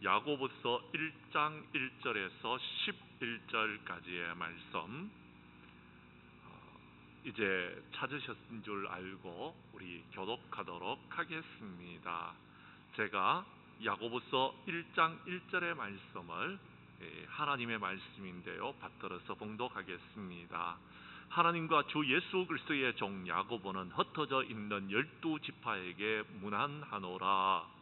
야고보서 1장 1절에서 11절까지의 말씀, 이제 찾으셨은 줄 알고 우리 교독하도록 하겠습니다. 제가 야고보서 1장 1절의 말씀을 하나님의 말씀인데요, 받들어서 봉독하겠습니다. 하나님과 주 예수 그리스도의 종 야고보는 흩어져 있는 12지파에게 문안하노라.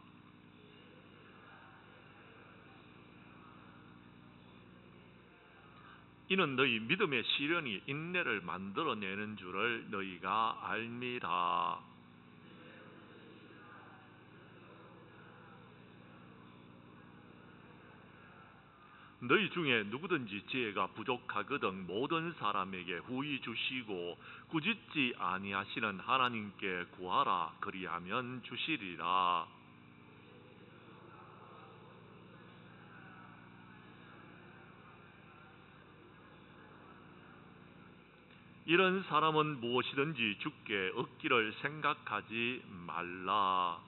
이는 너희 믿음의 시련이 인내를 만들어내는 줄을 너희가 알미라. 너희 중에 누구든지 지혜가 부족하거든 모든 사람에게 후히 주시고 꾸짖지 아니하시는 하나님께 구하라. 그리하면 주시리라. 이런 사람은 무엇이든지 주께 얻기를 생각하지 말라.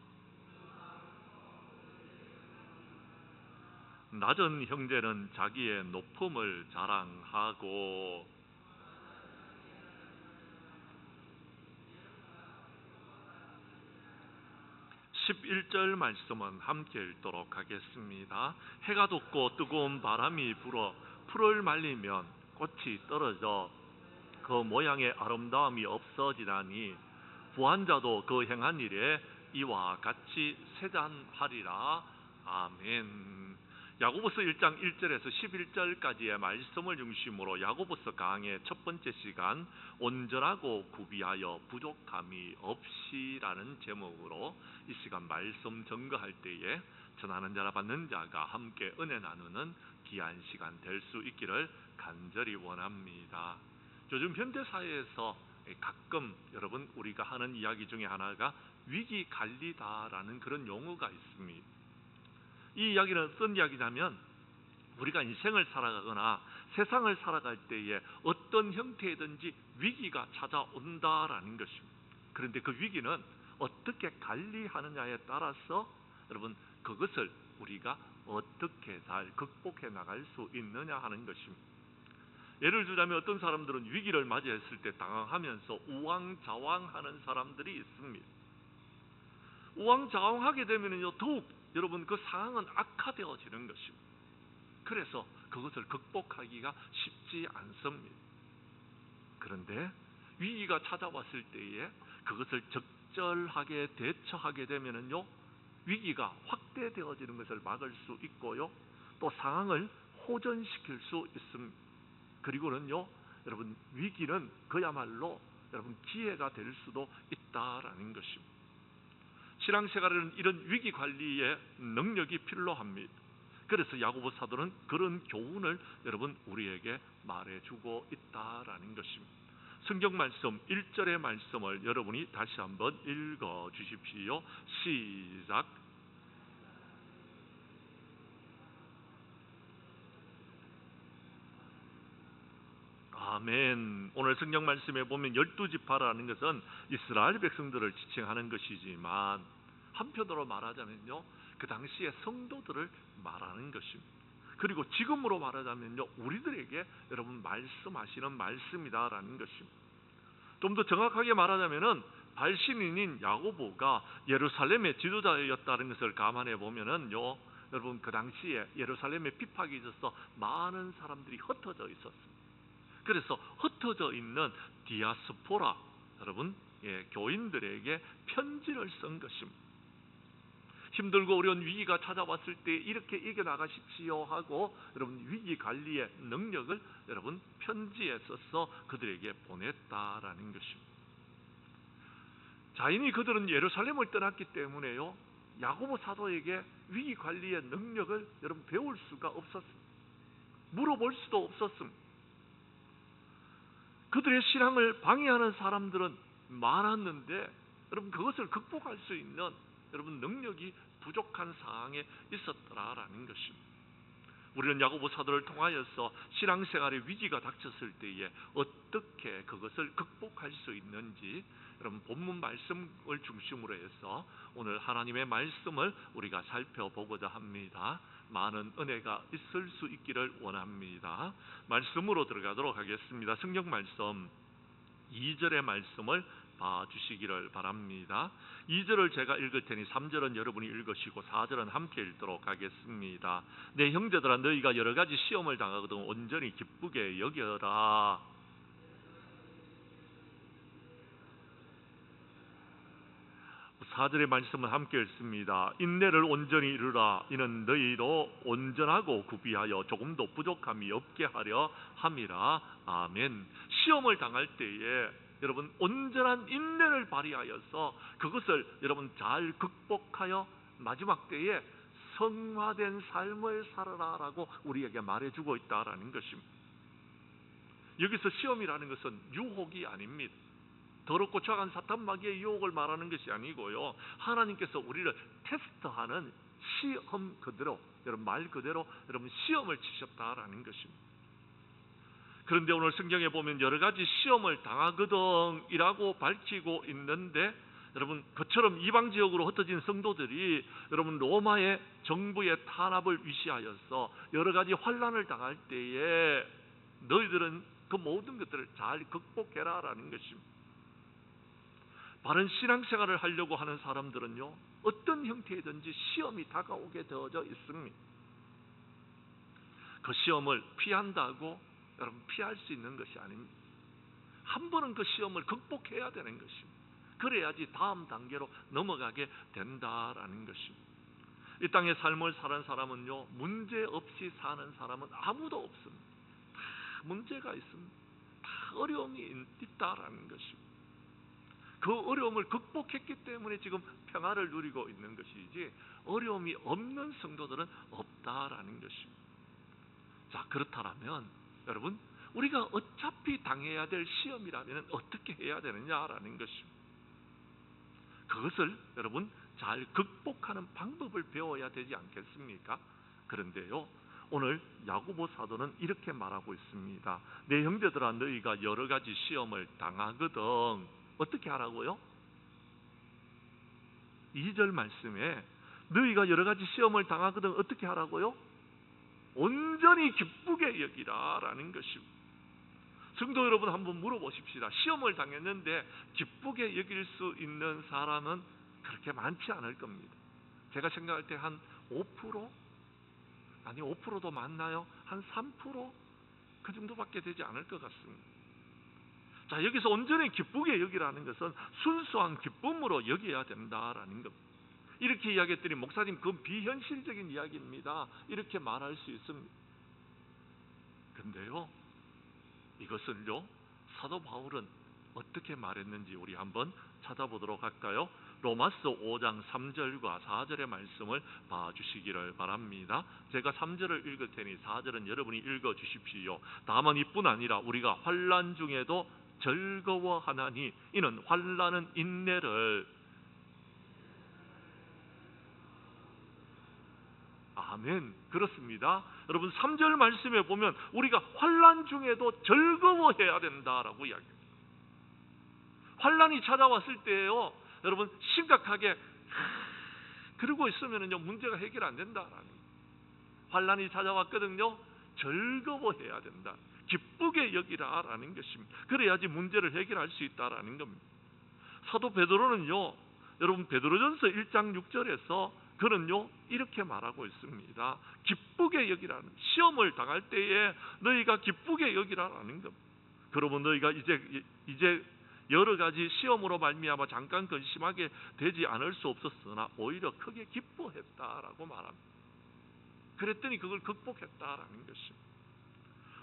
낮은 형제는 자기의 높음을 자랑하고 11절 말씀은 함께 읽도록 하겠습니다. 해가 돋고 뜨거운 바람이 불어 풀을 말리면 꽃이 떨어져 그 모양의 아름다움이 없어지나니 부한 자도 그 행한 일에 이와 같이 세잔하리라. 아멘. 야고보서 1장 1절에서 11절까지의 말씀을 중심으로 야고보서 강의 첫 번째 시간, 온전하고 구비하여 부족함이 없이라는 제목으로 이 시간 말씀 증거할 때에 전하는 자라 받는 자가 함께 은혜 나누는 귀한 시간 될 수 있기를 간절히 원합니다. 요즘 현대사회에서 가끔 여러분 우리가 하는 이야기 중에 하나가 위기관리다라는 그런 용어가 있습니다. 이 이야기는 어떤 이야기냐면 우리가 인생을 살아가거나 세상을 살아갈 때에 어떤 형태이든지 위기가 찾아온다라는 것입니다. 그런데 그 위기는 어떻게 관리하느냐에 따라서 여러분 그것을 우리가 어떻게 잘 극복해 나갈 수 있느냐 하는 것입니다. 예를 들자면 어떤 사람들은 위기를 맞이했을 때 당황하면서 우왕좌왕하는 사람들이 있습니다. 우왕좌왕하게 되면요 더욱 여러분 그 상황은 악화되어지는 것입니다. 그래서 그것을 극복하기가 쉽지 않습니다. 그런데 위기가 찾아왔을 때에 그것을 적절하게 대처하게 되면요 위기가 확대되어지는 것을 막을 수 있고요 또 상황을 호전시킬 수 있습니다. 그리고는요 여러분 위기는 그야말로 여러분 기회가 될 수도 있다라는 것입니다. 신앙생활에는 이런 위기 관리의 능력이 필요합니다. 그래서 야고보 사도는 그런 교훈을 여러분 우리에게 말해주고 있다라는 것입니다. 성경 말씀 1절의 말씀을 여러분이 다시 한번 읽어 주십시오. 시작. 아멘. 오늘 성경 말씀에 보면 12지파라는 것은 이스라엘 백성들을 지칭하는 것이지만 한편으로 말하자면요 그 당시의 성도들을 말하는 것입니다. 그리고 지금으로 말하자면요 우리들에게 여러분 말씀하시는 말씀이다라는 것입니다. 좀 더 정확하게 말하자면은 발신인인 야고보가 예루살렘의 지도자였다는 것을 감안해 보면은요 여러분 그 당시에 예루살렘에 핍박이 있어서 많은 사람들이 흩어져 있었습니다. 그래서 흩어져 있는 디아스포라 여러분 교인들에게 편지를 쓴 것입니다. 힘들고 어려운 위기가 찾아왔을 때 이렇게 이겨나가십시오 하고 여러분 위기 관리의 능력을 여러분 편지에 써서 그들에게 보냈다라는 것입니다. 자인이 그들은 예루살렘을 떠났기 때문에요 야고보 사도에게 위기 관리의 능력을 여러분 배울 수가 없었습니다. 물어볼 수도 없었습니다. 그들의 신앙을 방해하는 사람들은 많았는데 여러분 그것을 극복할 수 있는 여러분 능력이 부족한 상황에 있었더라라는 것입니다. 우리는 야고보 사도를 통하여서 신앙생활의 위기가 닥쳤을 때에 어떻게 그것을 극복할 수 있는지 여러분 본문 말씀을 중심으로 해서 오늘 하나님의 말씀을 우리가 살펴보고자 합니다. 많은 은혜가 있을 수 있기를 원합니다. 말씀으로 들어가도록 하겠습니다. 성경 말씀 2절의 말씀을 봐주시기를 바랍니다. 2절을 제가 읽을 테니 3절은 여러분이 읽으시고 4절은 함께 읽도록 하겠습니다. 내 형제들아 너희가 여러 가지 시험을 당하거든 온전히 기쁘게 여겨라. 4절의 말씀은 함께 읽습니다. 인내를 온전히 이루라. 이는 너희도 온전하고 구비하여 조금도 부족함이 없게 하려 함이라. 아멘. 시험을 당할 때에 여러분 온전한 인내를 발휘하여서 그것을 여러분 잘 극복하여 마지막 때에 성화된 삶을 살아라라고 우리에게 말해주고 있다라는 것입니다. 여기서 시험이라는 것은 유혹이 아닙니다. 더럽고 추악한 사탄 마귀의 유혹을 말하는 것이 아니고요, 하나님께서 우리를 테스트하는 시험 그대로, 여러분 말 그대로 여러분 시험을 치셨다라는 것입니다. 그런데 오늘 성경에 보면 여러 가지 시험을 당하거든 이라고 밝히고 있는데, 여러분 그처럼 이방 지역으로 흩어진 성도들이 여러분 로마의 정부의 탄압을 위시하여서 여러 가지 환난을 당할 때에 너희들은 그 모든 것들을 잘 극복해라라는 것입니다. 바른 신앙생활을 하려고 하는 사람들은요, 어떤 형태이든지 시험이 다가오게 되어져 있습니다. 그 시험을 피한다고 여러분 피할 수 있는 것이 아닙니다. 한 번은 그 시험을 극복해야 되는 것입니다. 그래야지 다음 단계로 넘어가게 된다라는 것입니다. 이 땅의 삶을 사는 사람은요, 문제 없이 사는 사람은 아무도 없습니다. 다 문제가 있습니다. 다 어려움이 있다라는 것입니다. 그 어려움을 극복했기 때문에 지금 평화를 누리고 있는 것이지 어려움이 없는 성도들은 없다라는 것입니다. 자, 그렇다면 여러분 우리가 어차피 당해야 될 시험이라면 어떻게 해야 되느냐라는 것입니다. 그것을 여러분 잘 극복하는 방법을 배워야 되지 않겠습니까? 그런데요, 오늘 야고보 사도는 이렇게 말하고 있습니다. 내 형제들아 너희가 여러 가지 시험을 당하거든 어떻게 하라고요? 2절 말씀에 너희가 여러 가지 시험을 당하거든 어떻게 하라고요? 온전히 기쁘게 여기라 라는 것입니다. 성도 여러분 한번 물어보십시다. 시험을 당했는데 기쁘게 여길 수 있는 사람은 그렇게 많지 않을 겁니다. 제가 생각할 때 한 5%? 아니 5%도 많나요? 한 3%? 그 정도밖에 되지 않을 것 같습니다. 자, 여기서 온전히 기쁘게 여기라는 것은 순수한 기쁨으로 여겨야 된다라는 겁니다. 이렇게 이야기했더니 목사님 그건 비현실적인 이야기입니다, 이렇게 말할 수 있습니다. 그런데요, 이것을요 사도 바울은 어떻게 말했는지 우리 한번 찾아보도록 할까요? 로마서 5장 3절과 4절의 말씀을 봐주시기를 바랍니다. 제가 3절을 읽을 테니 4절은 여러분이 읽어주십시오. 다만 이뿐 아니라 우리가 환난 중에도 즐거워하나니 이는 환난은 인내를, 아멘, 그렇습니다. 여러분 3절 말씀에 보면 우리가 환난 중에도 즐거워해야 된다라고 이야기합니다. 환난이 찾아왔을 때에요, 여러분 심각하게 그러고 있으면요 문제가 해결 안 된다라는, 환난이 찾아왔거든요, 즐거워해야 된다, 기쁘게 여기라라는 것입니다. 그래야지 문제를 해결할 수 있다라는 겁니다. 사도 베드로는요, 여러분 베드로전서 1장 6절에서 그는요 이렇게 말하고 있습니다. 기쁘게 여기라는, 시험을 당할 때에 너희가 기쁘게 여기라라는 겁니다. 그러면 너희가 이제 여러 가지 시험으로 말미암아 잠깐 근심하게 되지 않을 수 없었으나 오히려 크게 기뻐했다라고 말합니다. 그랬더니 그걸 극복했다라는 것입니다.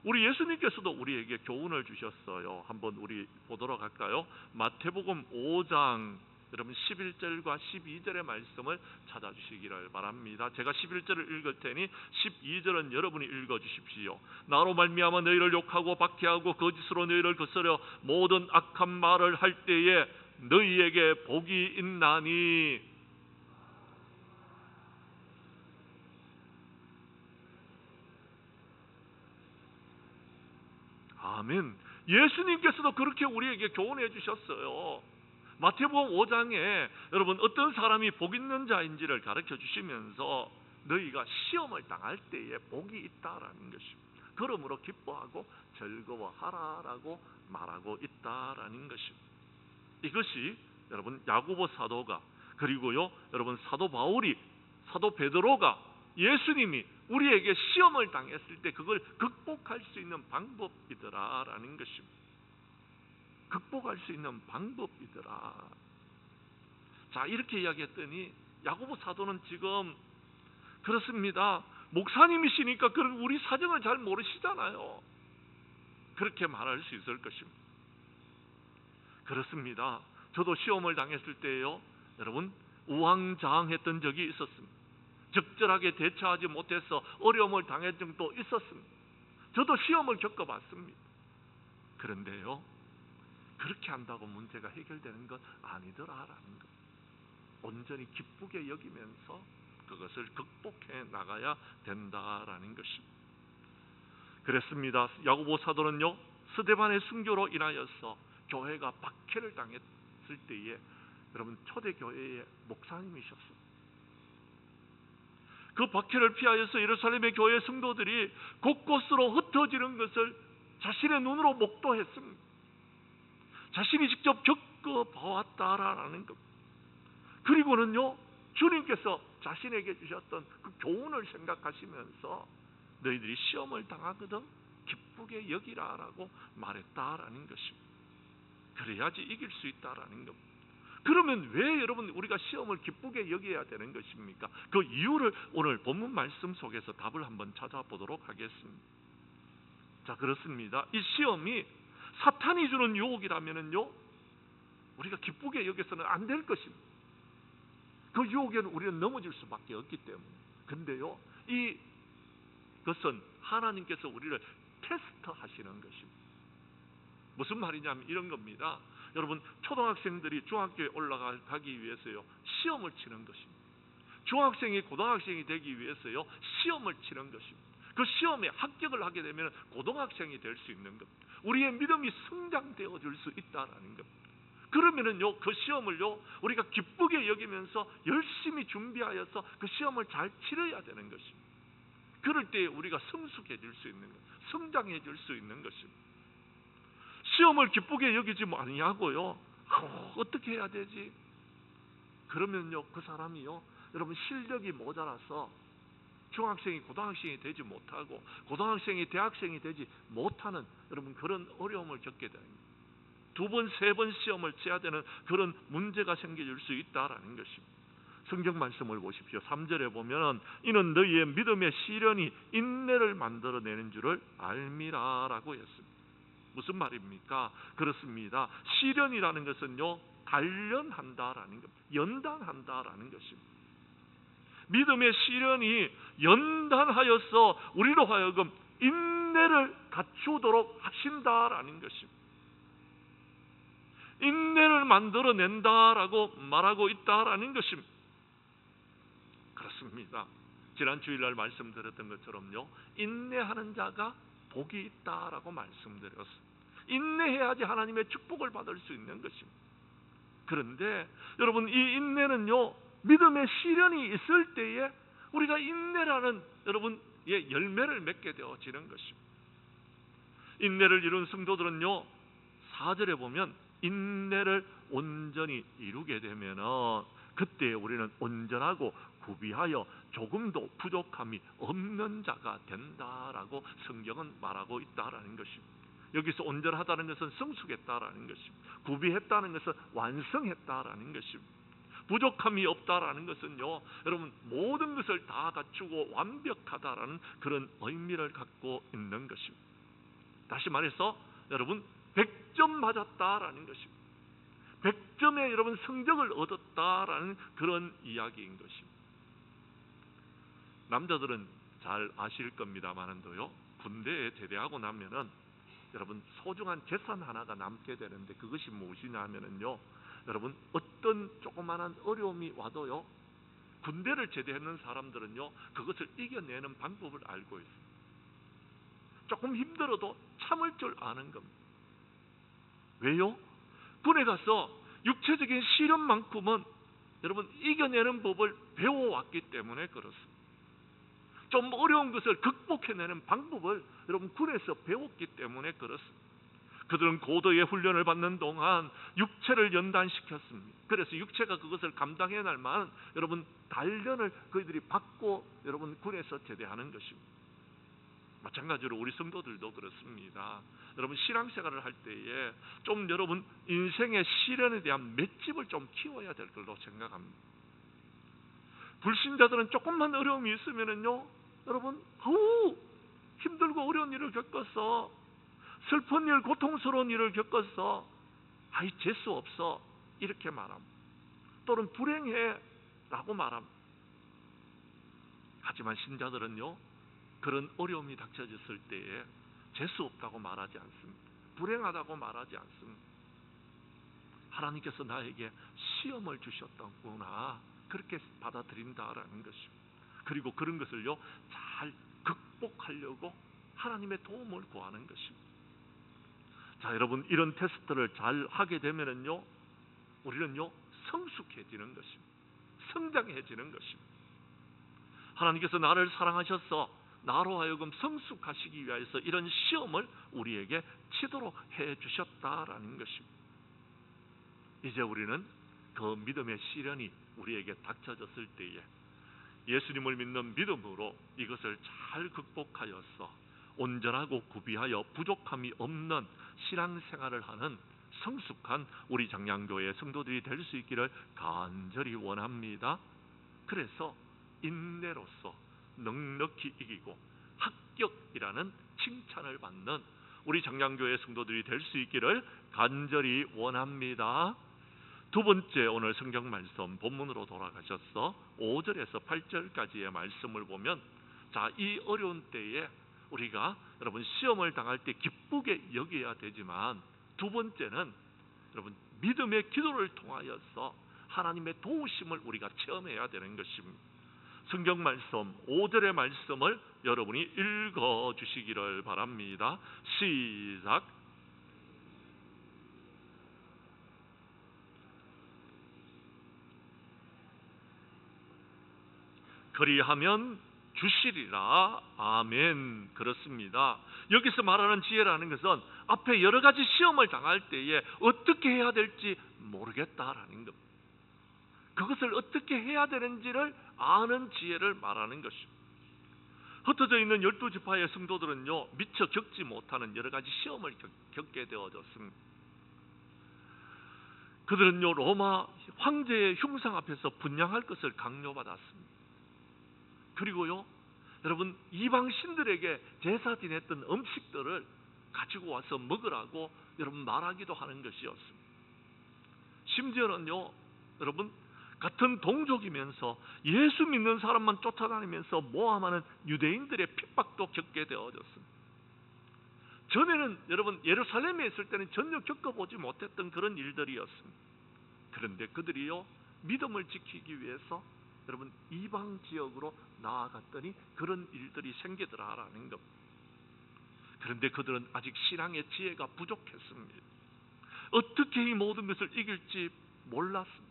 우리 예수님께서도 우리에게 교훈을 주셨어요. 한번 우리 보도록 할까요? 마태복음 5장 여러분 11절과 12절의 말씀을 찾아주시기를 바랍니다. 제가 11절을 읽을 테니 12절은 여러분이 읽어주십시오. 나로 말미암아 너희를 욕하고 박해하고 거짓으로 너희를 거스려 모든 악한 말을 할 때에 너희에게 복이 있나니, 아멘. 예수님께서도 그렇게 우리에게 교훈해 주셨어요. 마태복음 5장에 여러분 어떤 사람이 복 있는 자인지를 가르쳐 주시면서 너희가 시험을 당할 때에 복이 있다라는 것입니다. 그러므로 기뻐하고 즐거워하라라고 말하고 있다라는 것입니다. 이것이 여러분 야고보 사도가, 그리고요 여러분 사도 바울이, 사도 베드로가, 예수님이 우리에게 시험을 당했을 때 그걸 극복할 수 있는 방법이더라라는 것입니다. 극복할 수 있는 방법이더라. 자, 이렇게 이야기했더니 야고보 사도는 지금 그렇습니다. 목사님이시니까 그런 우리 사정을 잘 모르시잖아요. 그렇게 말할 수 있을 것입니다. 그렇습니다. 저도 시험을 당했을 때요 여러분 우왕좌왕했던 적이 있었습니다. 적절하게 대처하지 못해서 어려움을 당한 적도 있었습니다. 저도 시험을 겪어봤습니다. 그런데요 그렇게 한다고 문제가 해결되는 것 아니더라라는 것, 온전히 기쁘게 여기면서 그것을 극복해 나가야 된다라는 것입니다. 그랬습니다. 야고보 사도는요 스데반의 순교로 인하여서 교회가 박해를 당했을 때에 여러분 초대교회의 목사님이셨습니다. 그 박해를 피하여서 예루살렘의 교회 성도들이 곳곳으로 흩어지는 것을 자신의 눈으로 목도했습니다. 자신이 직접 겪어보았다라는 것. 그리고는요 주님께서 자신에게 주셨던 그 교훈을 생각하시면서 너희들이 시험을 당하거든 기쁘게 여기라라고 말했다라는 것입니다. 그래야지 이길 수 있다라는 것. 그러면 왜 여러분 우리가 시험을 기쁘게 여겨야 되는 것입니까? 그 이유를 오늘 본문 말씀 속에서 답을 한번 찾아보도록 하겠습니다. 자, 그렇습니다. 이 시험이 사탄이 주는 유혹이라면은요 우리가 기쁘게 여겨서는 안 될 것입니다. 그 유혹에는 우리는 넘어질 수밖에 없기 때문에. 근데요 이것은 하나님께서 우리를 테스트하시는 것입니다. 무슨 말이냐면 이런 겁니다. 여러분 초등학생들이 중학교에 올라가기 위해서요 시험을 치는 것입니다. 중학생이 고등학생이 되기 위해서요 시험을 치는 것입니다. 그 시험에 합격을 하게 되면 고등학생이 될 수 있는 것, 우리의 믿음이 성장되어 줄 수 있다라는 것. 그러면은요 그 시험을요 우리가 기쁘게 여기면서 열심히 준비하여서 그 시험을 잘 치러야 되는 것입니다. 그럴 때 우리가 성숙해질 수 있는 것, 성장해질 수 있는 것입니다. 시험을 기쁘게 여기지 아니하고요 어떻게 해야 되지? 그러면요 그 사람이요 여러분 실력이 모자라서 중학생이 고등학생이 되지 못하고 고등학생이 대학생이 되지 못하는 여러분 그런 어려움을 겪게 됩니다. 2번, 3번 시험을 쳐야 되는 그런 문제가 생겨질 수 있다라는 것입니다. 성경 말씀을 보십시오. 3절에 보면 이는 너희의 믿음의 시련이 인내를 만들어내는 줄을 알미라라고 했습니다. 무슨 말입니까? 그렇습니다. 시련이라는 것은요 단련한다라는 것, 연단한다라는 것입니다. 믿음의 시련이 연단하여서 우리로 하여금 인내를 갖추도록 하신다라는 것입니다. 인내를 만들어낸다라고 말하고 있다라는 것입니다. 그렇습니다. 지난 주일날 말씀드렸던 것처럼요 인내하는 자가 복이 있다라고 말씀드렸습니다. 인내해야지 하나님의 축복을 받을 수 있는 것입니다. 그런데 여러분 이 인내는요 믿음의 시련이 있을 때에 우리가 인내라는 여러분의 열매를 맺게 되어지는 것입니다. 인내를 이룬 성도들은요 4절에 보면 인내를 온전히 이루게 되면 그때 우리는 온전하고 구비하여 조금도 부족함이 없는 자가 된다라고 성경은 말하고 있다라는 것입니다. 여기서 온전하다는 것은 성숙했다라는 것입니다. 구비했다는 것은 완성했다라는 것입니다. 부족함이 없다라는 것은요 여러분 모든 것을 다 갖추고 완벽하다라는 그런 의미를 갖고 있는 것입니다. 다시 말해서 여러분 100점 맞았다라는 것입니다. 100점의 여러분 성적을 얻었다라는 그런 이야기인 것입니다. 남자들은 잘 아실 겁니다만은도요 군대에 제대하고 나면은 여러분 소중한 재산 하나가 남게 되는데 그것이 무엇이냐 하면은요 여러분 어떤 조그마한 어려움이 와도요 군대를 제대하는 사람들은요 그것을 이겨내는 방법을 알고 있습니다. 조금 힘들어도 참을 줄 아는 겁니다. 왜요? 군에 가서 육체적인 시련만큼은 여러분 이겨내는 법을 배워왔기 때문에 그렇습니다. 좀 어려운 것을 극복해내는 방법을 여러분 군에서 배웠기 때문에 그렇습니다. 그들은 고도의 훈련을 받는 동안 육체를 연단시켰습니다. 그래서 육체가 그것을 감당해낼 만한 여러분 단련을 그들이 받고 여러분 군에서 제대하는 것입니다. 마찬가지로 우리 성도들도 그렇습니다. 여러분 신앙생활을 할 때에 좀 여러분 인생의 시련에 대한 맷집을 좀 키워야 될 걸로 생각합니다. 불신자들은 조금만 어려움이 있으면은요, 여러분 힘들고 어려운 일을 겪었어, 슬픈 일, 고통스러운 일을 겪었어, 아이 재수 없어 이렇게 말합니다. 또는 불행해 라고 말합니다. 하지만 신자들은요, 그런 어려움이 닥쳐졌을 때에 재수 없다고 말하지 않습니다. 불행하다고 말하지 않습니다. 하나님께서 나에게 시험을 주셨던구나, 그렇게 받아들인다라는 것입니다. 그리고 그런 것을요 잘 극복하려고 하나님의 도움을 구하는 것입니다. 자, 여러분 이런 테스트를 잘 하게 되면은요 우리는요 성숙해지는 것입니다. 성장해지는 것입니다. 하나님께서 나를 사랑하셔서 나로 하여금 성숙하시기 위해서 이런 시험을 우리에게 치도록 해 주셨다라는 것입니다. 이제 우리는 그 믿음의 시련이 우리에게 닥쳐졌을 때에 예수님을 믿는 믿음으로 이것을 잘 극복하여서 온전하고 구비하여 부족함이 없는 신앙생활을 하는 성숙한 우리 장량교회 성도들이 될 수 있기를 간절히 원합니다. 그래서 인내로서 넉넉히 이기고 합격이라는 칭찬을 받는 우리 장량교회 성도들이 될 수 있기를 간절히 원합니다. 두 번째 오늘 성경 말씀 본문으로 돌아가셔서 5절에서 8절까지의 말씀을 보면, 자, 이 어려운 때에 우리가 여러분 시험을 당할 때 기쁘게 여겨야 되지만, 두 번째는 여러분 믿음의 기도를 통하여서 하나님의 도우심을 우리가 체험해야 되는 것입니다. 성경 말씀 5절의 말씀을 여러분이 읽어 주시기를 바랍니다. 시작. 그리하면 주시리라. 아멘. 그렇습니다. 여기서 말하는 지혜라는 것은 앞에 여러 가지 시험을 당할 때에 어떻게 해야 될지 모르겠다라는 겁니다. 그것을 어떻게 해야 되는지를 아는 지혜를 말하는 것입니다. 흩어져 있는 12지파의 성도들은요 미처 겪지 못하는 여러 가지 시험을 겪게 되어졌습니다. 그들은요 로마 황제의 흉상 앞에서 분향할 것을 강요받았습니다. 그리고요 여러분 이방 신들에게 제사 지냈던 음식들을 가지고 와서 먹으라고 여러분 말하기도 하는 것이었습니다. 심지어는요 여러분 같은 동족이면서 예수 믿는 사람만 쫓아다니면서 모함하는 유대인들의 핍박도 겪게 되어졌습니다. 전에는 여러분 예루살렘에 있을 때는 전혀 겪어보지 못했던 그런 일들이었습니다. 그런데 그들이요 믿음을 지키기 위해서 여러분 이방 지역으로 나아갔더니 그런 일들이 생기더라라는 것. 그런데 그들은 아직 신앙의 지혜가 부족했습니다. 어떻게 이 모든 것을 이길지 몰랐습니다.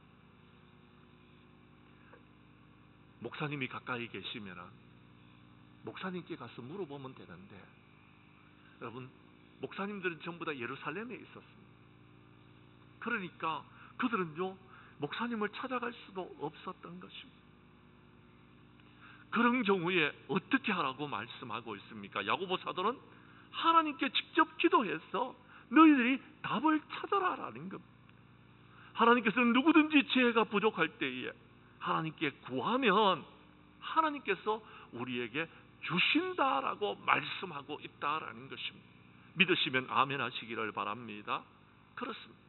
목사님이 가까이 계시면 목사님께 가서 물어보면 되는데, 여러분 목사님들은 전부 다 예루살렘에 있었습니다. 그러니까 그들은요 목사님을 찾아갈 수도 없었던 것입니다. 그런 경우에 어떻게 하라고 말씀하고 있습니까? 야고보 사도는 하나님께 직접 기도해서 너희들이 답을 찾아라라는 겁니다. 하나님께서는 누구든지 지혜가 부족할 때에 하나님께 구하면 하나님께서 우리에게 주신다라고 말씀하고 있다라는 것입니다. 믿으시면 아멘 하시기를 바랍니다. 그렇습니다.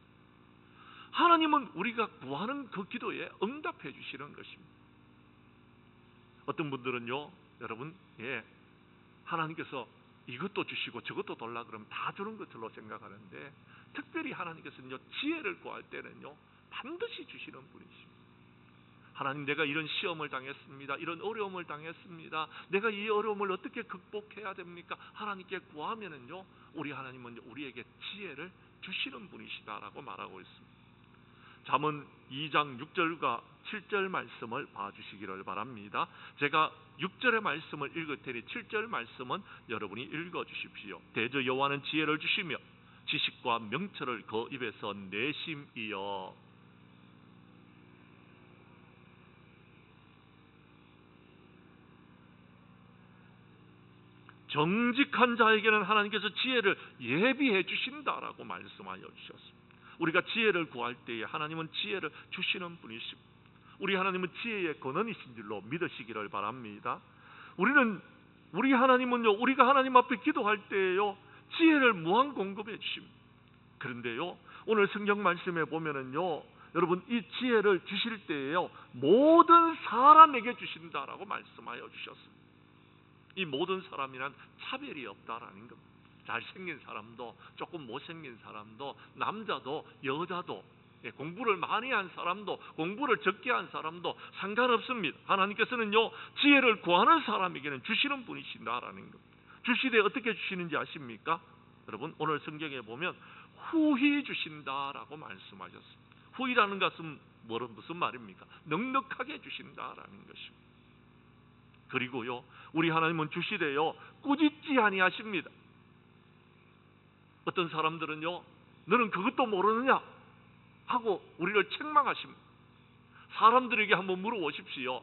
하나님은 우리가 구하는 그 기도에 응답해 주시는 것입니다. 어떤 분들은요 여러분 하나님께서 이것도 주시고 저것도 달라 그러면 다 주는 것으로 생각하는데, 특별히 하나님께서는요 지혜를 구할 때는요 반드시 주시는 분이십니다. 하나님, 내가 이런 시험을 당했습니다. 이런 어려움을 당했습니다. 내가 이 어려움을 어떻게 극복해야 됩니까? 하나님께 구하면은요, 우리 하나님은 우리에게 지혜를 주시는 분이시다라고 말하고 있습니다. 잠언 2장 6절과 7절 말씀을 봐주시기를 바랍니다. 제가 6절의 말씀을 읽을 테니 7절 말씀은 여러분이 읽어주십시오. 대저 여호와는 지혜를 주시며 지식과 명철을 그 입에서 내심이여. 정직한 자에게는 하나님께서 지혜를 예비해 주신다라고 말씀하여 주셨습니다. 우리가 지혜를 구할 때에 하나님은 지혜를 주시는 분이십니다. 우리 하나님은 지혜의 근원이신 줄로 믿으시기를 바랍니다. 우리 하나님은요, 우리가 하나님 앞에 기도할 때에요, 지혜를 무한 공급해 주십니다. 그런데요, 오늘 성경 말씀에 보면은요, 여러분, 이 지혜를 주실 때에요, 모든 사람에게 주신다라고 말씀하여 주셨습니다. 이 모든 사람이란 차별이 없다라는 겁니다. 잘생긴 사람도 조금 못생긴 사람도, 남자도 여자도, 공부를 많이 한 사람도 공부를 적게 한 사람도 상관없습니다. 하나님께서는요, 지혜를 구하는 사람에게는 주시는 분이신다라는 겁니다. 주시되 어떻게 주시는지 아십니까? 여러분, 오늘 성경에 보면 후히 주신다라고 말씀하셨습니다. 후히라는 것은 무슨 말입니까? 넉넉하게 주신다라는 것입니다. 그리고요, 우리 하나님은 주시되어 꾸짖지 아니하십니다. 어떤 사람들은요, 너는 그것도 모르느냐 하고 우리를 책망하십니다. 사람들에게 한번 물어보십시오.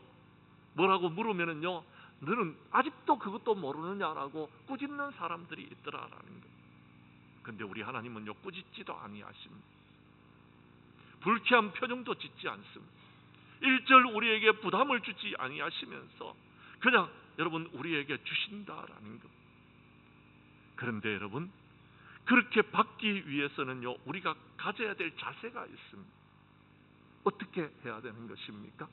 뭐라고 물으면은요, 너는 아직도 그것도 모르느냐라고 꾸짖는 사람들이 있더라라는 것. 그런데 우리 하나님은요, 꾸짖지도 아니하십니다. 불쾌한 표정도 짓지 않습니다. 일절 우리에게 부담을 주지 아니하시면서 그냥 여러분 우리에게 주신다라는 것. 그런데 여러분, 그렇게 받기 위해서는요, 우리가 가져야 될 자세가 있습니다. 어떻게 해야 되는 것입니까?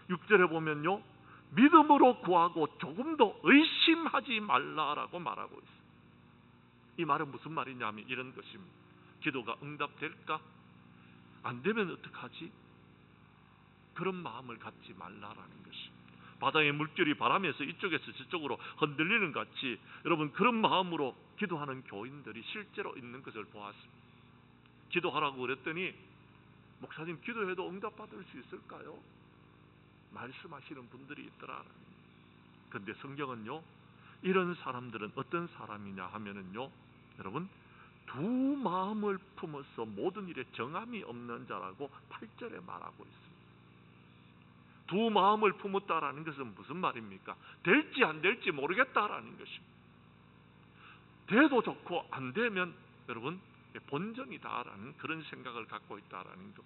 6절에 보면요, 믿음으로 구하고 조금도 의심하지 말라라고 말하고 있습니다. 이 말은 무슨 말이냐면 이런 것입니다. 기도가 응답될까? 안 되면 어떡하지? 그런 마음을 갖지 말라라는 것입니다. 바다의 물결이 바람에서 이쪽에서 저쪽으로 흔들리는 같이 여러분, 그런 마음으로 기도하는 교인들이 실제로 있는 것을 보았습니다. 기도하라고 그랬더니, 목사님 기도해도 응답받을 수 있을까요? 말씀하시는 분들이 있더라. 그런데 성경은요, 이런 사람들은 어떤 사람이냐 하면은요, 여러분, 두 마음을 품어서 모든 일에 정함이 없는 자라고 8절에 말하고 있습니다. 두 마음을 품었다라는 것은 무슨 말입니까? 될지 안 될지 모르겠다라는 것입니다. 돼도 좋고 안 되면 여러분 본전이다라는 그런 생각을 갖고 있다라는 것.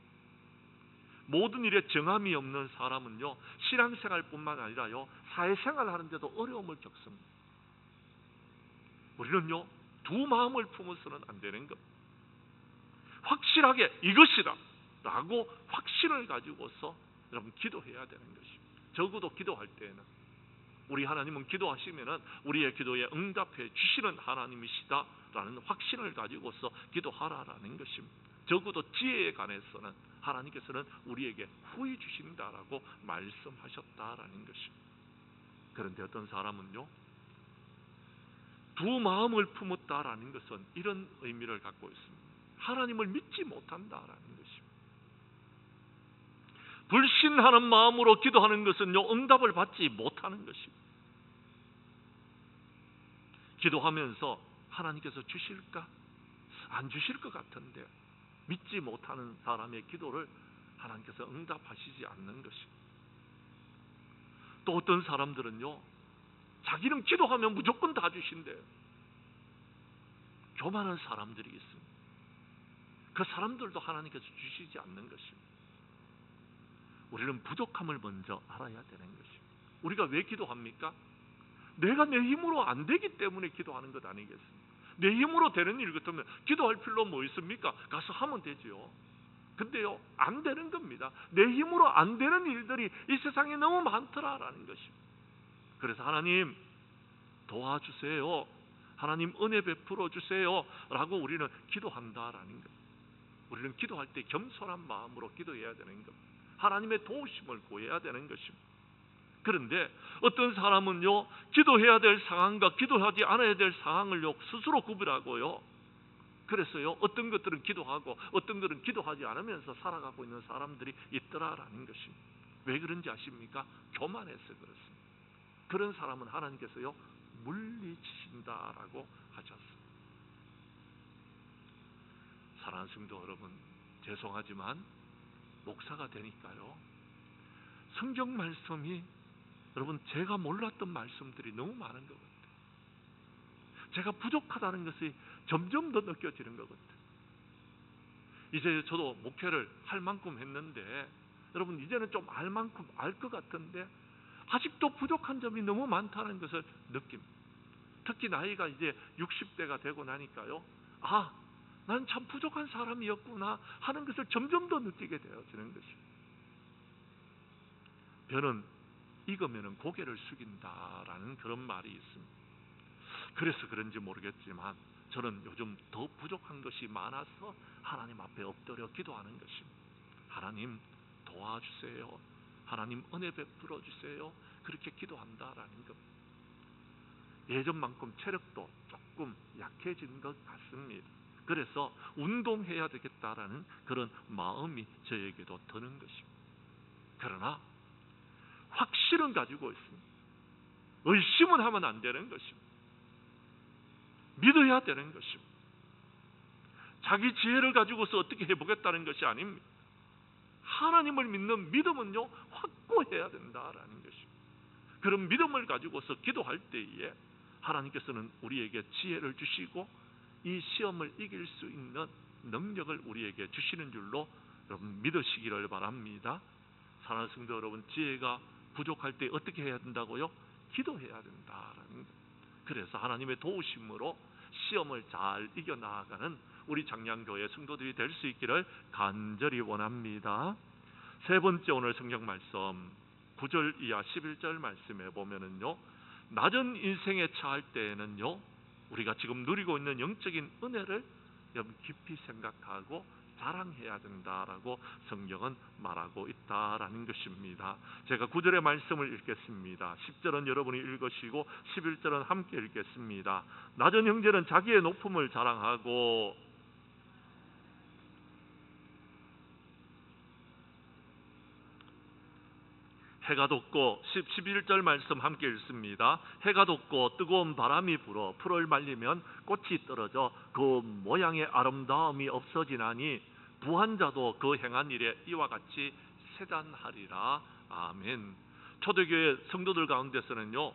모든 일에 정함이 없는 사람은요, 신앙생활뿐만 아니라요, 사회생활 하는데도 어려움을 겪습니다. 우리는요, 두 마음을 품어서는 안 되는 것. 확실하게 이것이다 라고 확신을 가지고서 여러분 기도해야 되는 것입니다. 적어도 기도할 때에는 우리 하나님은 기도하시면은 우리의 기도에 응답해 주시는 하나님이시다라는 확신을 가지고서 기도하라라는 것입니다. 적어도 지혜에 관해서는 하나님께서는 우리에게 후히 주신다라고 말씀하셨다라는 것입니다. 그런데 어떤 사람은요, 두 마음을 품었다라는 것은 이런 의미를 갖고 있습니다. 하나님을 믿지 못한다라는 것입니다. 불신하는 마음으로 기도하는 것은요, 응답을 받지 못하는 것입니다. 기도하면서 하나님께서 주실까? 안 주실 것 같은데 믿지 못하는 사람의 기도를 하나님께서 응답하시지 않는 것입니다. 또 어떤 사람들은요, 자기는 기도하면 무조건 다 주신대요. 교만한 사람들이 있습니다. 그 사람들도 하나님께서 주시지 않는 것입니다. 우리는 부족함을 먼저 알아야 되는 것입니다. 우리가 왜 기도합니까? 내가 내 힘으로 안 되기 때문에 기도하는 것 아니겠습니까? 내 힘으로 되는 일 같으면 기도할 필요 뭐 있습니까? 가서 하면 되죠. 근데요, 안 되는 겁니다. 내 힘으로 안 되는 일들이 이 세상에 너무 많더라라는 것입니다. 그래서 하나님 도와주세요, 하나님 은혜 베풀어 주세요 라고 우리는 기도한다라는 것. 우리는 기도할 때 겸손한 마음으로 기도해야 되는 것. 하나님의 도우심을 구해야 되는 것입니다. 그런데 어떤 사람은요, 기도해야 될 상황과 기도하지 않아야 될 상황을요 스스로 구별하고요, 그래서요 어떤 것들은 기도하고 어떤 것들은 기도하지 않으면서 살아가고 있는 사람들이 있더라라는 것입니다. 왜 그런지 아십니까? 교만해서 그렇습니다. 그런 사람은 하나님께서요 물리치신다라고 하셨습니다. 사랑하는 성도 여러분, 죄송하지만 목사가 되니까요, 성경 말씀이 여러분 제가 몰랐던 말씀들이 너무 많은 것 같아요. 제가 부족하다는 것이 점점 더 느껴지는 것 같아요. 이제 저도 목회를 할 만큼 했는데 여러분 이제는 좀 알 만큼 알 것 같은데 아직도 부족한 점이 너무 많다는 것을 느낍니다. 특히 나이가 이제 60대가 되고 나니까요, 아, 난 참 부족한 사람이었구나 하는 것을 점점 더 느끼게 되어지는 것입니다. 벼는 익으면 고개를 숙인다라는 그런 말이 있습니다. 그래서 그런지 모르겠지만 저는 요즘 더 부족한 것이 많아서 하나님 앞에 엎드려 기도하는 것입니다. 하나님 도와주세요. 하나님 은혜 베풀어 주세요. 그렇게 기도한다라는 것. 예전만큼 체력도 조금 약해진 것 같습니다. 그래서 운동해야 되겠다라는 그런 마음이 저에게도 드는 것입니다. 그러나 확실은 가지고 있습니다. 의심은 하면 안 되는 것입니다. 믿어야 되는 것입니다. 자기 지혜를 가지고서 어떻게 해보겠다는 것이 아닙니다. 하나님을 믿는 믿음은요 확고해야 된다라는 것입니다. 그런 믿음을 가지고서 기도할 때에 하나님께서는 우리에게 지혜를 주시고 이 시험을 이길 수 있는 능력을 우리에게 주시는 줄로 여러분 믿으시기를 바랍니다. 사랑하는 성도 여러분, 지혜가 부족할 때 어떻게 해야 된다고요? 기도해야 된다라는 것. 그래서 하나님의 도우심으로 시험을 잘 이겨나가는 우리 장량교회 성도들이 될 수 있기를 간절히 원합니다. 세 번째 오늘 성경 말씀 9절 이하 11절 말씀에 보면은요, 낮은 인생에 처할 때에는요 우리가 지금 누리고 있는 영적인 은혜를 여러분 깊이 생각하고 자랑해야 된다라고 성경은 말하고 있다라는 것입니다. 제가 9절의 말씀을 읽겠습니다. 10절은 여러분이 읽으시고 11절은 함께 읽겠습니다. 낮은 형제는 자기의 높음을 자랑하고 해가 돋고 11절 말씀 함께 읽습니다. 해가 돋고 뜨거운 바람이 불어 풀을 말리면 꽃이 떨어져 그 모양의 아름다움이 없어지나니 부한 자도 그 행한 일에 이와 같이 세잔하리라. 아멘. 초대교회 성도들 가운데서는요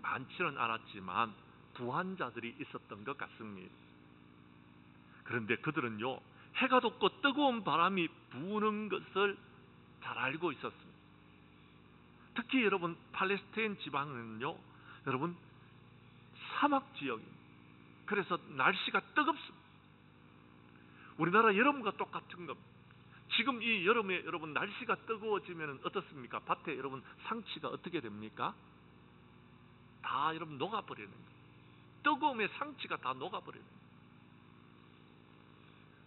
많지는 않았지만 부한 자들이 있었던 것 같습니다. 그런데 그들은요 해가 돋고 뜨거운 바람이 부는 것을 잘 알고 있었습니다. 특히 여러분 팔레스타인 지방은요 여러분 사막 지역입니다. 그래서 날씨가 뜨겁습니다. 우리나라 여름과 똑같은 겁니다. 지금 이 여름에 여러분 날씨가 뜨거워지면 어떻습니까? 밭에 여러분 상치가 어떻게 됩니까? 다 여러분 녹아버리는 거예요. 뜨거움에 상치가 다 녹아버리는 거예요.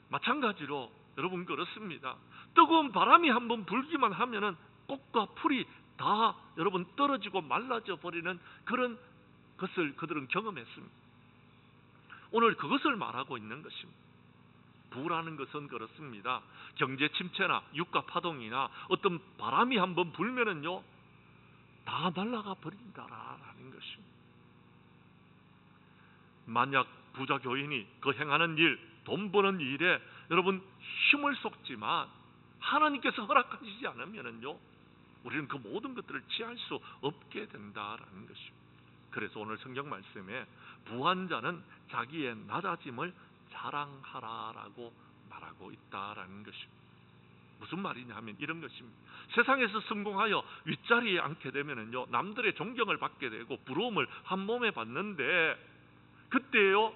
마찬가지로 여러분 그렇습니다. 뜨거운 바람이 한번 불기만 하면은 꽃과 풀이 다 여러분 떨어지고 말라져 버리는 그런 것을 그들은 경험했습니다. 오늘 그것을 말하고 있는 것입니다. 부라는 것은 그렇습니다. 경제 침체나 유가 파동이나 어떤 바람이 한번 불면은요 다 날아가 버린다라는 것입니다. 만약 부자 교인이 그 행하는 일, 돈 버는 일에 여러분 힘을 쏟지만 하나님께서 허락하시지 않으면은요 우리는 그 모든 것들을 취할 수 없게 된다라는 것입니다. 그래서 오늘 성경 말씀에 부한 자는 자기의 낮아짐을 자랑하라라고 말하고 있다라는 것입니다. 무슨 말이냐 하면 이런 것입니다. 세상에서 성공하여 윗자리에 앉게 되면은요 남들의 존경을 받게 되고 부러움을 한 몸에 받는데 그때요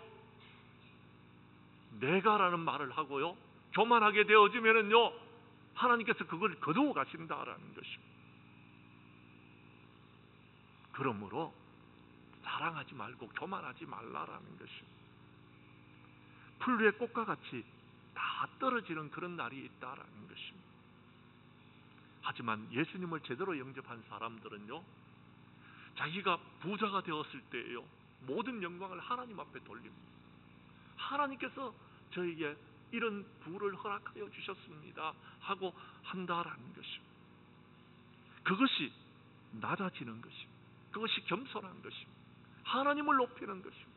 내가라는 말을 하고요 교만하게 되어지면은요 하나님께서 그걸 거두어 가신다라는 것입니다. 그러므로 자랑하지 말고 교만하지 말라라는 것입니다. 풀 위에 꽃과 같이 다 떨어지는 그런 날이 있다라는 것입니다. 하지만 예수님을 제대로 영접한 사람들은요, 자기가 부자가 되었을 때에요, 모든 영광을 하나님 앞에 돌립니다. 하나님께서 저에게 이런 부를 허락하여 주셨습니다 하고 한다라는 것입니다. 그것이 낮아지는 것입니다. 그것이 겸손한 것입니다. 하나님을 높이는 것입니다.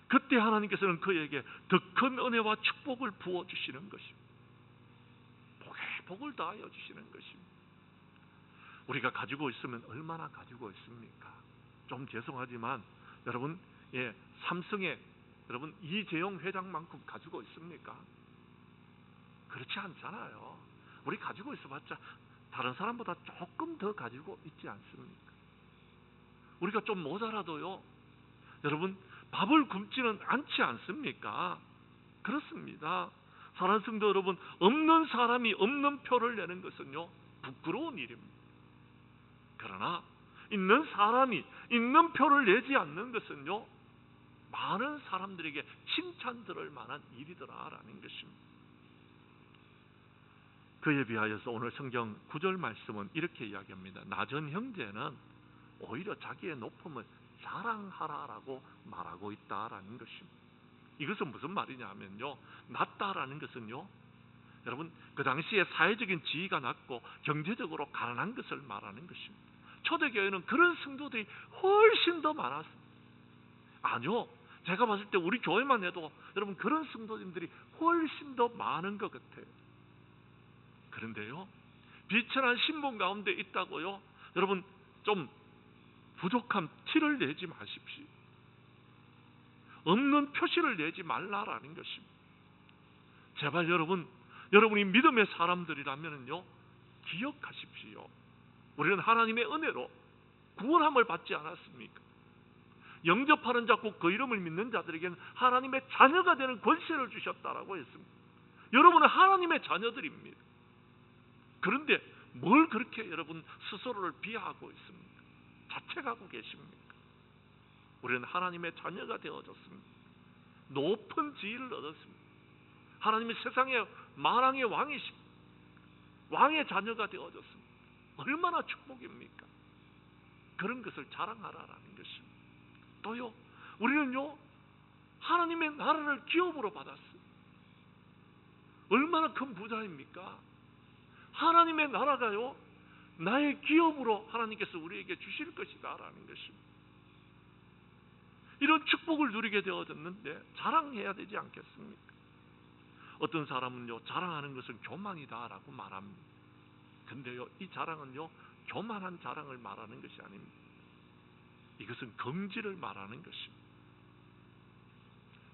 그때 하나님께서는 그에게 더 큰 은혜와 축복을 부어주시는 것입니다. 복에 복을 다하여 주시는 것입니다. 우리가 가지고 있으면 얼마나 가지고 있습니까? 좀 죄송하지만 여러분, 삼성의 여러분 이재용 회장만큼 가지고 있습니까? 그렇지 않잖아요. 우리 가지고 있어봤자 다른 사람보다 조금 더 가지고 있지 않습니까? 우리가 좀 모자라도요, 여러분 밥을 굶지는 않지 않습니까? 그렇습니다. 사랑하는 성도 여러분, 없는 사람이 없는 표를 내는 것은요, 부끄러운 일입니다. 그러나 있는 사람이 있는 표를 내지 않는 것은요, 많은 사람들에게 칭찬 들을 만한 일이더라라는 것입니다. 그에 비하여서 오늘 성경 9절 말씀은 이렇게 이야기합니다. 낮은 형제는 오히려 자기의 높음을 자랑하라라고 말하고 있다라는 것입니다. 이것은 무슨 말이냐 하면요, 낮다라는 것은요, 여러분 그 당시에 사회적인 지위가 낮고 경제적으로 가난한 것을 말하는 것입니다. 초대교회는 그런 성도들이 훨씬 더 많았습니다. 아니요, 제가 봤을 때 우리 교회만 해도 여러분 그런 성도님들이 훨씬 더 많은 것 같아요. 그런데요, 비천한 신분 가운데 있다고요, 여러분 좀 부족한 티를 내지 마십시오. 없는 표시를 내지 말라라는 것입니다. 제발 여러분이 믿음의 사람들이라면요, 기억하십시오. 우리는 하나님의 은혜로 구원함을 받지 않았습니까? 영접하는 자 곧 그 이름을 믿는 자들에게는 하나님의 자녀가 되는 권세를 주셨다라고 했습니다. 여러분은 하나님의 자녀들입니다. 그런데 뭘 그렇게 여러분 스스로를 비하하고 있습니까? 자책하고 계십니까? 우리는 하나님의 자녀가 되어졌습니다. 높은 지위를 얻었습니다. 하나님의 세상의 만왕의 왕이십니다. 왕의 자녀가 되어졌습니다. 얼마나 축복입니까? 그런 것을 자랑하라라는 것입니다. 또요, 우리는요, 하나님의 나라를 기업으로 받았어요. 얼마나 큰 부자입니까? 하나님의 나라가요, 나의 기업으로 하나님께서 우리에게 주실 것이다라는 것입니다. 이런 축복을 누리게 되어졌는데 자랑해야 되지 않겠습니까? 어떤 사람은요, 자랑하는 것은 교만이다라고 말합니다. 근데요, 이 자랑은요, 교만한 자랑을 말하는 것이 아닙니다. 이것은 긍지를 말하는 것입니다.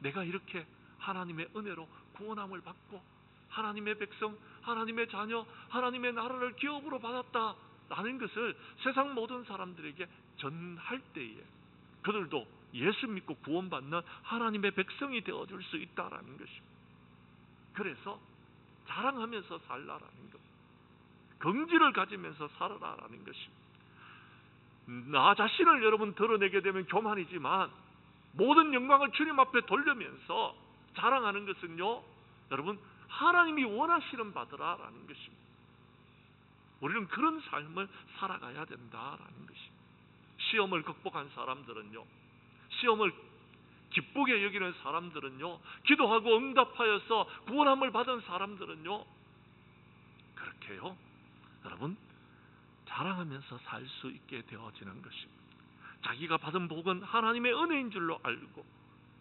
내가 이렇게 하나님의 은혜로 구원함을 받고 하나님의 백성, 하나님의 자녀, 하나님의 나라를 기업으로 받았다라는 것을 세상 모든 사람들에게 전할 때에 그들도 예수 믿고 구원받는 하나님의 백성이 되어줄 수 있다라는 것입니다. 그래서 자랑하면서 살라라는 것, 긍지를 가지면서 살아라라는 것입니다. 나 자신을 여러분 드러내게 되면 교만이지만 모든 영광을 주님 앞에 돌리면서 자랑하는 것은요, 여러분 하나님이 원하시는 바더라라는 것입니다. 우리는 그런 삶을 살아가야 된다라는 것입니다. 시험을 극복한 사람들은요, 시험을 기쁘게 여기는 사람들은요, 기도하고 응답하여서 구원함을 받은 사람들은요, 그렇게요, 여러분 자랑하면서 살 수 있게 되어지는 것입니다. 자기가 받은 복은 하나님의 은혜인 줄로 알고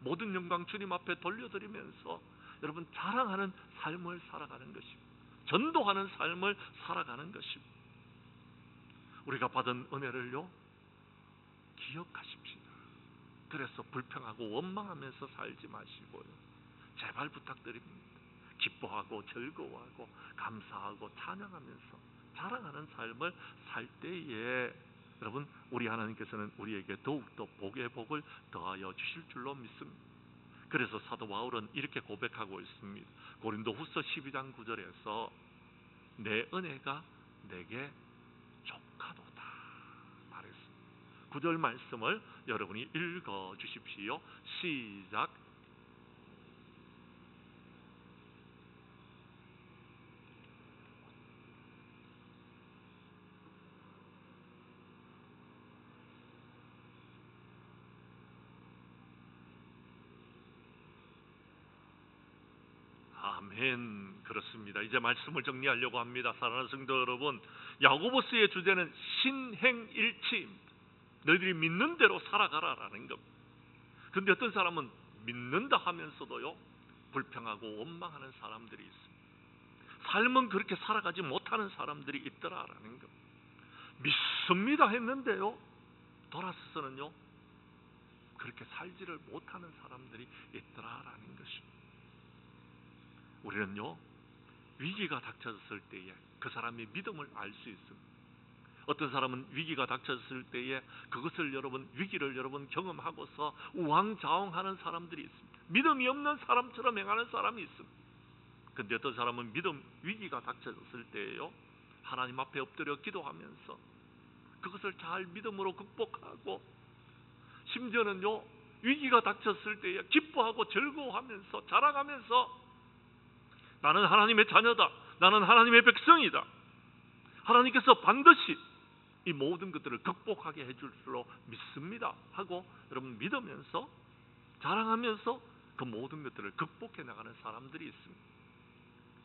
모든 영광 주님 앞에 돌려드리면서 여러분 자랑하는 삶을 살아가는 것입니다. 전도하는 삶을 살아가는 것입니다. 우리가 받은 은혜를요, 기억하십시오. 그래서 불평하고 원망하면서 살지 마시고요, 제발 부탁드립니다. 기뻐하고 즐거워하고 감사하고 찬양하면서 자랑하는 삶을 살 때에 여러분 우리 하나님께서는 우리에게 더욱더 복의 복을 더하여 주실 줄로 믿습니다. 그래서 사도 바울은 이렇게 고백하고 있습니다. 고린도후서 12장 9절에서 내 은혜가 내게 족하도다 말했습니다. 9절 말씀을 여러분이 읽어 주십시오. 시작. 아멘. 그렇습니다. 이제 말씀을 정리하려고 합니다. 사랑하는 성도 여러분, 야고보스의 주제는 신행일치입니다. 너희들이 믿는 대로 살아가라라는 겁니다. 그런데 어떤 사람은 믿는다 하면서도요, 불평하고 원망하는 사람들이 있습니다. 삶은 그렇게 살아가지 못하는 사람들이 있더라라는 것. 믿습니다 했는데요, 돌아서서는요, 그렇게 살지를 못하는 사람들이 있더라라는 것입니다. 우리는요, 위기가 닥쳐졌을 때에 그 사람의 믿음을 알 수 있습니다. 어떤 사람은 위기가 닥쳤을 때에 그것을 위기를 경험하고서 우왕좌왕하는 사람들이 있습니다. 믿음이 없는 사람처럼 행하는 사람이 있습니다. 그런데 어떤 사람은 위기가 닥쳐졌을 때에요, 하나님 앞에 엎드려 기도하면서 그것을 잘 믿음으로 극복하고, 심지어는요, 위기가 닥쳤을 때에 기뻐하고 즐거워하면서 자랑하면서 나는 하나님의 자녀다, 나는 하나님의 백성이다, 하나님께서 반드시 이 모든 것들을 극복하게 해줄 줄로 믿습니다 하고 여러분 믿으면서 자랑하면서 그 모든 것들을 극복해 나가는 사람들이 있습니다.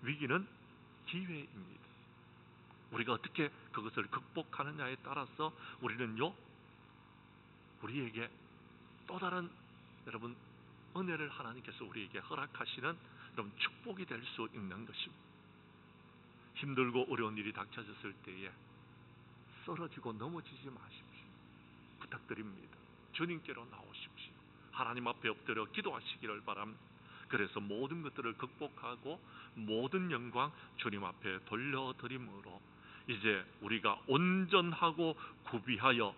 위기는 기회입니다. 우리가 어떻게 그것을 극복하느냐에 따라서 우리는요, 우리에게 또 다른 여러분 은혜를 하나님께서 우리에게 허락하시는 여러분 축복이 될 수 있는 것입니다. 힘들고 어려운 일이 닥쳐졌을 때에 쓰러지고 넘어지지 마십시오. 부탁드립니다. 주님께로 나오십시오. 하나님 앞에 엎드려 기도하시기를 바랍니다. 그래서 모든 것들을 극복하고 모든 영광 주님 앞에 돌려드림으로 이제 우리가 온전하고 구비하여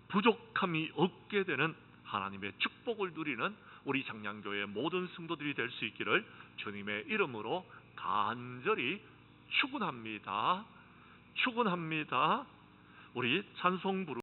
부족함이 없게 되는 하나님의 축복을 누리는 우리 장량교회의 모든 성도들이 될 수 있기를 주님의 이름으로 간절히 축원합니다. 우리 찬송 부르